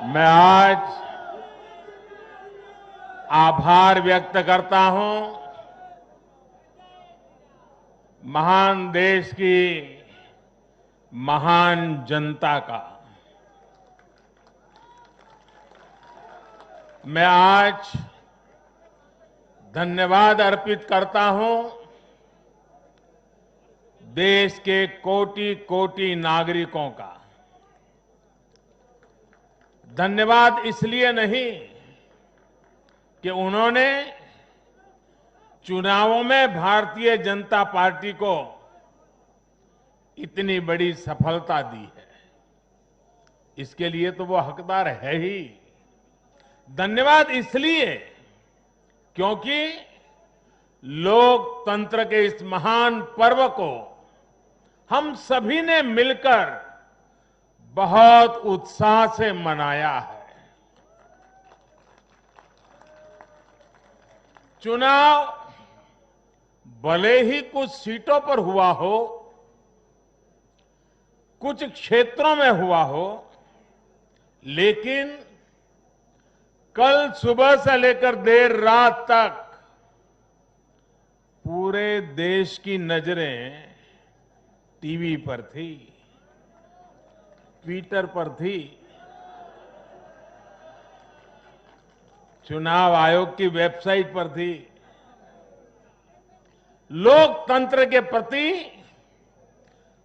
मैं आज आभार व्यक्त करता हूं महान देश की महान जनता का। मैं आज धन्यवाद अर्पित करता हूं देश के कोटि कोटि नागरिकों का। धन्यवाद इसलिए नहीं कि उन्होंने चुनावों में भारतीय जनता पार्टी को इतनी बड़ी सफलता दी है, इसके लिए तो वो हकदार है ही। धन्यवाद इसलिए क्योंकि लोकतंत्र के इस महान पर्व को हम सभी ने मिलकर बहुत उत्साह से मनाया है। चुनाव भले ही कुछ सीटों पर हुआ हो, कुछ क्षेत्रों में हुआ हो, लेकिन कल सुबह से लेकर देर रात तक पूरे देश की नजरें टीवी पर थी, ट्विटर पर थी, चुनाव आयोग की वेबसाइट पर थी। लोकतंत्र के प्रति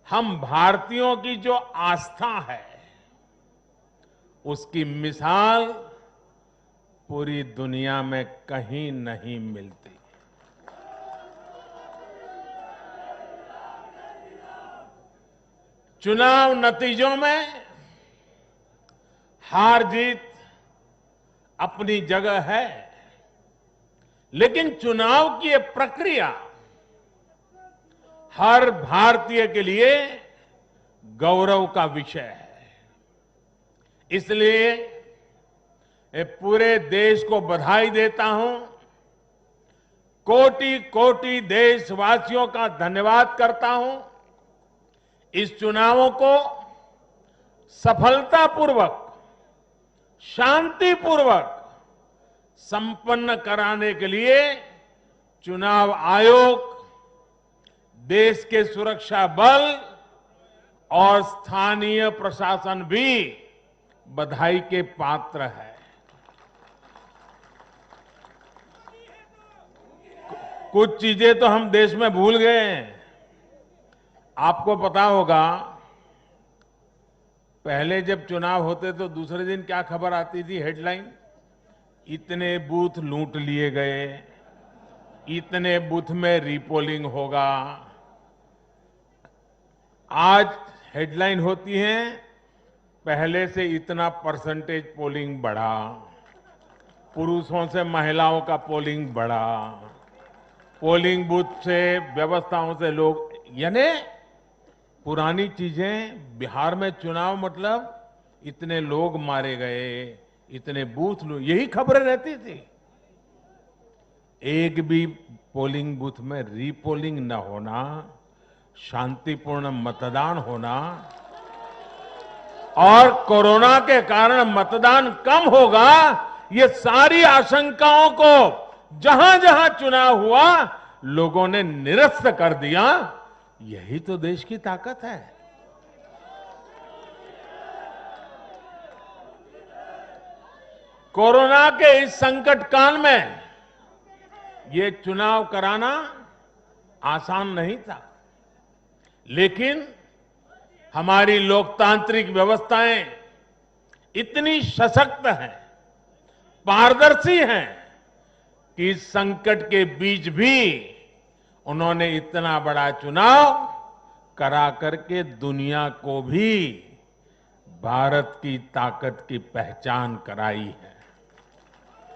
हम भारतीयों की जो आस्था है, उसकी मिसाल पूरी दुनिया में कहीं नहीं मिलती। चुनाव नतीजों में हार जीत अपनी जगह है, लेकिन चुनाव की ये प्रक्रिया हर भारतीय के लिए गौरव का विषय है। इसलिए मैं पूरे देश को बधाई देता हूं, कोटि कोटि देशवासियों का धन्यवाद करता हूं। इस चुनावों को सफलतापूर्वक, शांतिपूर्वक संपन्न कराने के लिए चुनाव आयोग, देश के सुरक्षा बल और स्थानीय प्रशासन भी बधाई के पात्र है। कुछ चीजें तो हम देश में भूल गए हैं। आपको पता होगा, पहले जब चुनाव होते तो दूसरे दिन क्या खबर आती थी, हेडलाइन? इतने बूथ लूट लिए गए, इतने बूथ में रीपोलिंग होगा। आज हेडलाइन होती है, पहले से इतना परसेंटेज पोलिंग बढ़ा, पुरुषों से महिलाओं का पोलिंग बढ़ा, पोलिंग बूथ से व्यवस्थाओं से लोग, यानी पुरानी चीजें। बिहार में चुनाव मतलब इतने लोग मारे गए, इतने बूथ, यही खबरें रहती थी। एक भी पोलिंग बूथ में रीपोलिंग न होना, शांतिपूर्ण मतदान होना और कोरोना के कारण मतदान कम होगा, ये सारी आशंकाओं को जहां जहां चुनाव हुआ लोगों ने निरस्त कर दिया। यही तो देश की ताकत है। कोरोना के इस संकट काल में ये चुनाव कराना आसान नहीं था, लेकिन हमारी लोकतांत्रिक व्यवस्थाएं इतनी सशक्त हैं, पारदर्शी हैं कि इस संकट के बीच भी उन्होंने इतना बड़ा चुनाव करा करके दुनिया को भी भारत की ताकत की पहचान कराई है।